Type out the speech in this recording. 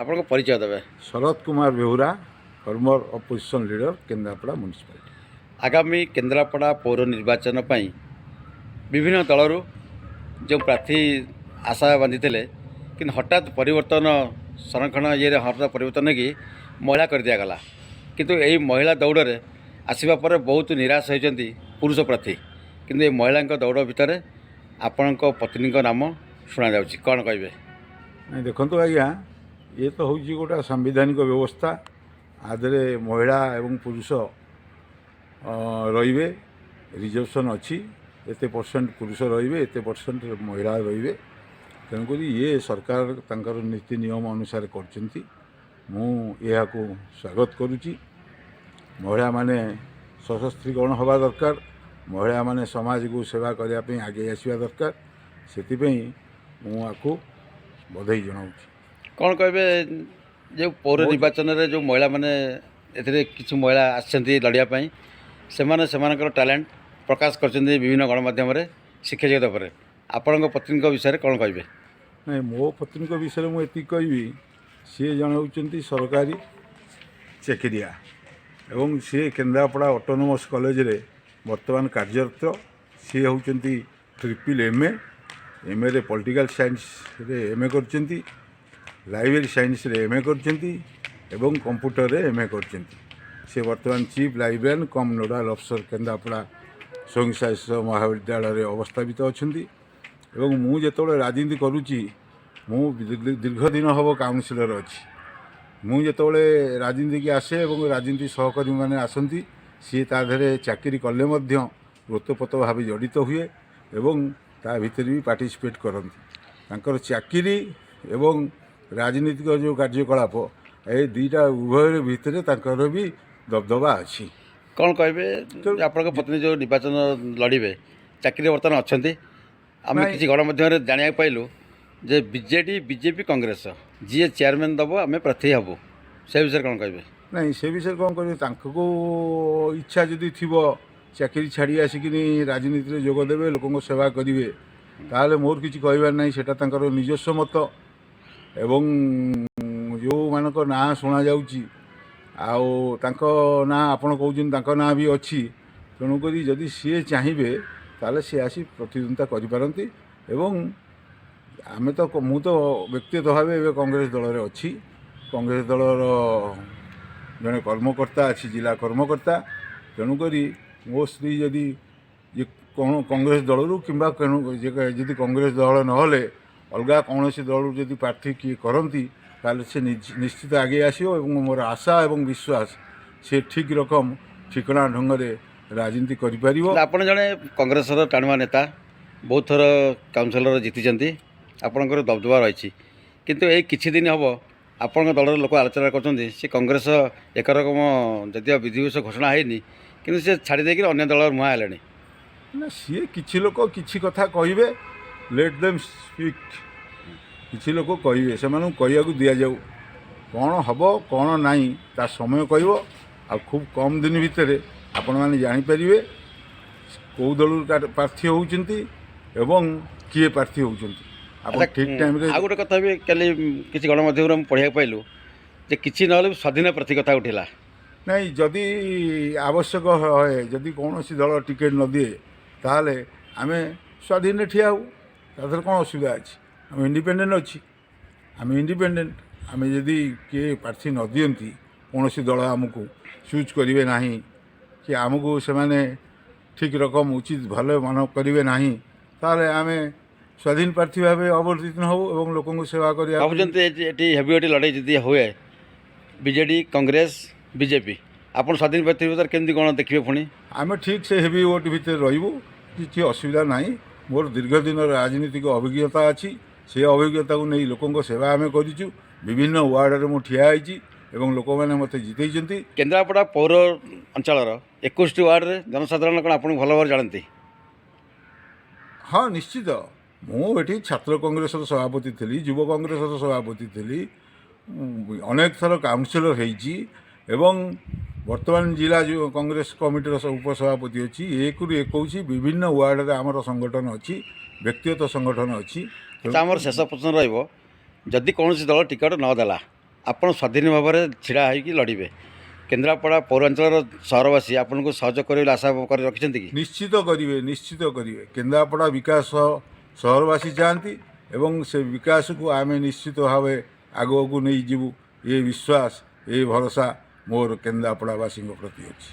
ଆପଣଙ୍କ ପରିଚୟ ଦେବେ। Sarat Kumar Behura, former opposition leader, Kendrapara municipality. ଆଗାମୀ କେନ୍ଦ୍ରାପଡ଼ା ପୌର ନିର୍ବାଚନ ପାଇଁ ବିଭିନ୍ନ ଦଳରୁ ଯେଉଁ ପ୍ରାର୍ଥୀ ଆଶା ବାନ୍ଧିଥିଲେ, କିନ୍ତୁ ହଠାତ୍ ପରିବର୍ତ୍ତନ ସଂରକ୍ଷଣ ଇଏରେ ହଠାତ୍ ପରିବର୍ତ୍ତନ ହେଇକି ମହିଳା କରିଦିଆଗଲା। କିନ୍ତୁ ଏହି ମହିଳା ଦୌଡ଼ରେ ଆସିବା ପରେ ବହୁତ ନିରାଶ ହୋଇଛନ୍ତି ପୁରୁଷ ପ୍ରାର୍ଥୀ। କିନ୍ତୁ এই ମହିଳାଙ୍କ ଦୌଡ଼ ଭିତରେ ଆପଣଙ୍କ ପତ୍ନୀଙ୍କ ନାମ ଶୁଣାଯାଉଛି, କ'ଣ କହିବେ? ନାଇଁ ଦେଖନ୍ତୁ ଆଜ୍ଞା, ଇଏ ତ ହେଉଛି ଗୋଟେ ସାମ୍ବିଧାନିକ ବ୍ୟବସ୍ଥା। ଆଦେହରେ ମହିଳା ଏବଂ ପୁରୁଷ ରହିବେ, ରିଜର୍ଭେସନ୍ ଅଛି। ଏତେ ପରସେଣ୍ଟ ପୁରୁଷ ରହିବେ, ଏତେ ପରସେଣ୍ଟ ମହିଳା ରହିବେ। ତେଣୁକରି ଇଏ ସରକାର ତାଙ୍କର ନୀତି ନିୟମ ଅନୁସାରେ କରିଛନ୍ତି। ମୁଁ ଏହାକୁ ସ୍ୱାଗତ କରୁଛି। ମହିଳାମାନେ ସଶସ୍ତ୍ରୀକରଣ ହେବା ଦରକାର। ମହିଳାମାନେ ସମାଜକୁ ସେବା କରିବା ପାଇଁ ଆଗେଇ ଆସିବା ଦରକାର। ସେଥିପାଇଁ ମୁଁ ଆକୁ ବଧେଇ ଜଣାଉଛି। କ'ଣ କହିବେ ଯେଉଁ ପୌର ନିର୍ବାଚନରେ ଯେଉଁ ମହିଳାମାନେ ଏଥିରେ କିଛି ମହିଳା ଆସିଛନ୍ତି ଲଢ଼ିବା ପାଇଁ, ସେମାନେ ସେମାନଙ୍କର ଟ୍ୟାଲେଣ୍ଟ ପ୍ରକାଶ କରିଛନ୍ତି ବିଭିନ୍ନ ଗଣମାଧ୍ୟମରେ, ଶିକ୍ଷା ଜଗତ ଉପରେ। ଆପଣଙ୍କ ପତ୍ନୀଙ୍କ ବିଷୟରେ କ'ଣ କହିବେ? ନାଇଁ, ମୋ ପତ୍ନୀଙ୍କ ବିଷୟରେ ମୁଁ ଏତିକି କହିବି, ସିଏ ଜଣେ ହେଉଛନ୍ତି ସରକାରୀ ଚାକିରିଆ ଏବଂ ସିଏ କେନ୍ଦ୍ରାପଡ଼ା ଅଟୋନୋମସ୍ କଲେଜରେ ବର୍ତ୍ତମାନ କାର୍ଯ୍ୟରତ। ସିଏ ହେଉଛନ୍ତି MA ପଲିଟିକାଲ ସାଇନ୍ସରେ MA କରିଛନ୍ତି, ଲାଇବ୍ରେରୀ ସାଇନ୍ସରେ MA କରିଛନ୍ତି ଏବଂ କମ୍ପ୍ୟୁଟରରେ MA କରିଛନ୍ତି। ସେ ବର୍ତ୍ତମାନ ଚିଫ୍ ଲାଇବ୍ରେରିଆନ୍ କମ୍ ନୋଡାଲ ଅଫିସର କେନ୍ଦ୍ରାପଡ଼ା ସ୍ୱୟଂଶାସିତ ମହାବିଦ୍ୟାଳୟରେ ଅବସ୍ଥାପିତ ଅଛନ୍ତି। ଏବଂ ମୁଁ ଯେତେବେଳେ ରାଜନୀତି କରୁଛି, ମୁଁ ଦୀର୍ଘ ଦିନ ହେବ କାଉନସିଲର ଅଛି। ମୁଁ ଯେତେବେଳେ ରାଜନୀତିକି ଆସେ ଏବଂ ରାଜନୀତି ସହକର୍ମୀମାନେ ଆସନ୍ତି, ସିଏ ତା ଦେହରେ ଚାକିରି କଲେ ମଧ୍ୟ ଓତପ୍ରୋତ ଭାବେ ଜଡ଼ିତ ହୁଏ ଏବଂ ତା ଭିତରେ ବି ପାର୍ଟିସିପେଟ୍ କରନ୍ତି। ତାଙ୍କର ଚାକିରି ଏବଂ ରାଜନୀତିକ ଯେଉଁ କାର୍ଯ୍ୟକଳାପ, ଏ ଦୁଇଟା ଉଭୟ ଭିତରେ ତାଙ୍କର ବି ଦବଦବା ଅଛି। କ'ଣ କହିବେ ଆପଣଙ୍କ ପତ୍ନୀ ଯେଉଁ ନିର୍ବାଚନ ଲଢ଼ିବେ, ଚାକିରି ବର୍ତ୍ତମାନ ଅଛନ୍ତି? ଆମେ କିଛି ଗଣମାଧ୍ୟମରେ ଜାଣିବାକୁ ପାଇଲୁ ଯେ ବିଜେଡ଼ି, ବିଜେପି, କଂଗ୍ରେସ ଯିଏ ଚେୟାରମ୍ୟାନ୍ ଦେବ ଆମେ ପ୍ରାର୍ଥୀ ହେବୁ, ସେ ବିଷୟରେ କ'ଣ କହିବେ? ନାଇଁ, ସେ ବିଷୟରେ କ'ଣ କରିବେ? ତାଙ୍କୁ ଇଚ୍ଛା ଯଦି ଥିବ ଚାକିରି ଛାଡ଼ି ଆସିକିନି ରାଜନୀତିରେ ଯୋଗ ଦେବେ, ଲୋକଙ୍କ ସେବା କରିବେ, ତାହେଲେ ମୋର କିଛି କହିବାର ନାହିଁ। ସେଇଟା ତାଙ୍କର ନିଜସ୍ୱ ମତ। ଏବଂ ଯେଉଁମାନଙ୍କ ନାଁ ଶୁଣାଯାଉଛି, ଆଉ ତାଙ୍କ ନାଁ ଆପଣ କହୁଛନ୍ତି, ତାଙ୍କ ନାଁ ବି ଅଛି। ତେଣୁକରି ଯଦି ସିଏ ଚାହିଁବେ ତାହେଲେ ସିଏ ଆସି ପ୍ରତିଦ୍ୱନ୍ଦିତା କରିପାରନ୍ତି। ଏବଂ ମୁଁ ତ ବ୍ୟକ୍ତିଗତ ଭାବେ ଏବେ କଂଗ୍ରେସ ଦଳରେ ଅଛି। କଂଗ୍ରେସ ଦଳର ଜଣେ କର୍ମକର୍ତ୍ତା ଅଛି, ଜିଲ୍ଲା କର୍ମକର୍ତ୍ତା। ତେଣୁକରି ମୋ ସ୍ତ୍ରୀ ଯଦି କ'ଣ କଂଗ୍ରେସ ଦଳରୁ କିମ୍ବା ଯଦି କଂଗ୍ରେସ ଦଳ ନହେଲେ ଅଲଗା କୌଣସି ଦଳରୁ ଯଦି ପ୍ରାର୍ଥୀ କିଏ କରନ୍ତି, ତାହେଲେ ସେ ନିଶ୍ଚିତ ଆଗେଇ ଆସିବ। ଏବଂ ମୋର ଆଶା ଏବଂ ବିଶ୍ୱାସ ସେ ଠିକ୍ ରକମ ଠିକଣା ଢଙ୍ଗରେ ରାଜନୀତି କରିପାରିବ। ଆପଣ ଜଣେ କଂଗ୍ରେସର ଟାଣୁଆ ନେତା, ବହୁତ ଥର କାଉନସିଲର ଜିତିଛନ୍ତି, ଆପଣଙ୍କର ଦବଦବା ରହିଛି। କିନ୍ତୁ ଏଇ କିଛି ଦିନ ହେବ ଆପଣଙ୍କ ଦଳର ଲୋକ ଆଲୋଚନା କରୁଛନ୍ତି ସେ କଂଗ୍ରେସ ଏକରକମ ଯଦିଓ ବିଧିବିଷ ଘୋଷଣା ହେଇନି, କିନ୍ତୁ ସେ ଛାଡ଼ି ଦେଇକି ଅନ୍ୟ ଦଳର ମୁହାଁ ହେଲେଣି। ନା, ସିଏ କିଛି ଲୋକ କିଛି କଥା କହିବେ, ଲେଟ୍ ଦେମ୍ ସ୍ପିକ୍। କିଛି ଲୋକ କହିବେ, ସେମାନଙ୍କୁ କହିବାକୁ ଦିଆଯାଉ। କ'ଣ ହେବ କ'ଣ ନାହିଁ ତା ସମୟ କହିବ। ଆଉ ଖୁବ୍ କମ୍ ଦିନ ଭିତରେ ଆପଣମାନେ ଜାଣିପାରିବେ କେଉଁ ଦଳରୁ ପ୍ରାର୍ଥୀ ହେଉଛନ୍ତି ଏବଂ କିଏ ପ୍ରାର୍ଥୀ ହେଉଛନ୍ତି। ଆପଣ ଠିକ୍ ଟାଇମ୍ରେ। ଆଉ ଗୋଟେ କଥା ବି କାଲି କିଛି ଗଣମାଧ୍ୟମରେ ମୁଁ ପଢ଼ିବାକୁ ପାଇଲୁ ଯେ କିଛି ନହେଲେ ବି ସ୍ୱାଧୀନ ପ୍ରାର୍ଥୀ କଥା ଉଠିଲା। ନାଇଁ, ଯଦି ଆବଶ୍ୟକ ହୁଏ, ଯଦି କୌଣସି ଦଳ ଟିକେଟ୍ ନ ଦିଏ, ତାହେଲେ ଆମେ ସ୍ୱାଧୀନରେ ଠିଆ ହେବୁ। ତା ଦେହରେ କ'ଣ ଅସୁବିଧା ଅଛି? ଆମେ ଇଣ୍ଡିପେଣ୍ଡେଣ୍ଟ ଅଛି। ଆମେ ଯଦି କିଏ ପ୍ରାର୍ଥୀ ନ ଦିଅନ୍ତି, କୌଣସି ଦଳ ଆମକୁ ଚୁଜ୍ କରିବେ ନାହିଁ କି ଆମକୁ ସେମାନେ ଠିକ୍ ରକମ ଉଚିତ ଭଲ ମାନ କରିବେ ନାହିଁ, ତାହେଲେ ଆମେ ସ୍ୱାଧୀନ ପ୍ରାର୍ଥୀ ଭାବେ ଅବତୀର୍ଣ୍ଣ ହେବୁ ଏବଂ ଲୋକଙ୍କୁ ସେବା କରିବା। ଭାବୁଛନ୍ତି ଏଠି ହେଭିୱେଟ୍ ଲଢ଼େଇ ଯଦି ହୁଏ ବିଜେଡ଼ି, କଂଗ୍ରେସ, ବିଜେପି, ଆପଣ ସ୍ୱାଧୀନ ପ୍ରାର୍ଥୀ ଭିତରେ କେମିତି କ'ଣ ଦେଖିବେ? ପୁଣି ଆମେ ଠିକ୍ ସେ ହେଭିୱେଟ୍ ଭିତରେ ରହିବୁ, କିଛି ଅସୁବିଧା ନାହିଁ। ମୋର ଦୀର୍ଘ ଦିନର ରାଜନୈତିକ ଅଭିଜ୍ଞତା ଅଛି। ସେ ଅଭିଜ୍ଞତାକୁ ନେଇ ଲୋକଙ୍କ ସେବା ଆମେ କରିଛୁ। ବିଭିନ୍ନ ୱାର୍ଡ଼ରେ ମୁଁ ଠିଆ ହେଇଛି ଏବଂ ଲୋକମାନେ ମୋତେ ଜିତେଇଛନ୍ତି। କେନ୍ଦ୍ରାପଡ଼ା ପୌର ଅଞ୍ଚଳର 21ଟି ୱାର୍ଡ଼ରେ ଜନସାଧାରଣ କ'ଣ ଆପଣଙ୍କୁ ଭଲ ଭାବରେ ଜାଣନ୍ତି? ହଁ, ନିଶ୍ଚିତ। ମୁଁ ଏଠି ଛାତ୍ର କଂଗ୍ରେସର ସଭାପତି ଥିଲି, ଯୁବ କଂଗ୍ରେସର ସଭାପତି ଥିଲି, ଅନେକ ଥର କାଉନସିଲର ହେଇଛି ଏବଂ ବର୍ତ୍ତମାନ ଜିଲ୍ଲା କଂଗ୍ରେସ କମିଟିର ଉପସଭାପତି ଅଛି। 1ରୁ 21 ବିଭିନ୍ନ ୱାର୍ଡ଼ରେ ଆମର ସଂଗଠନ ଅଛି, ବ୍ୟକ୍ତିଗତ ସଂଗଠନ ଅଛି। ଆମର ଶେଷ ପ୍ରଶ୍ନ ରହିବ, ଯଦି କୌଣସି ଦଳ ଟିକେଟ୍ ନ ଦେଲା ଆପଣ ସ୍ୱାଧୀନ ଭାବରେ ଛିଡ଼ା ହୋଇକି ଲଢ଼ିବେ। କେନ୍ଦ୍ରାପଡ଼ା ପୌରାଞ୍ଚଳର ସହରବାସୀ ଆପଣଙ୍କୁ ସହଯୋଗ କରିବେ ବୋଲି ଆଶା କରି ରଖିଛନ୍ତି କି? ନିଶ୍ଚିତ କରିବେ, ନିଶ୍ଚିତ କରିବେ। କେନ୍ଦ୍ରାପଡ଼ା ବିକାଶ ସହରବାସୀ ଚାହାନ୍ତି ଏବଂ ସେ ବିକାଶକୁ ଆମେ ନିଶ୍ଚିତ ଭାବେ ଆଗକୁ ନେଇଯିବୁ। ଏ ବିଶ୍ୱାସ, ଏ ଭରସା ମୋର କେନ୍ଦ୍ରାପଡ଼ାବାସୀଙ୍କ ପ୍ରତି ଅଛି।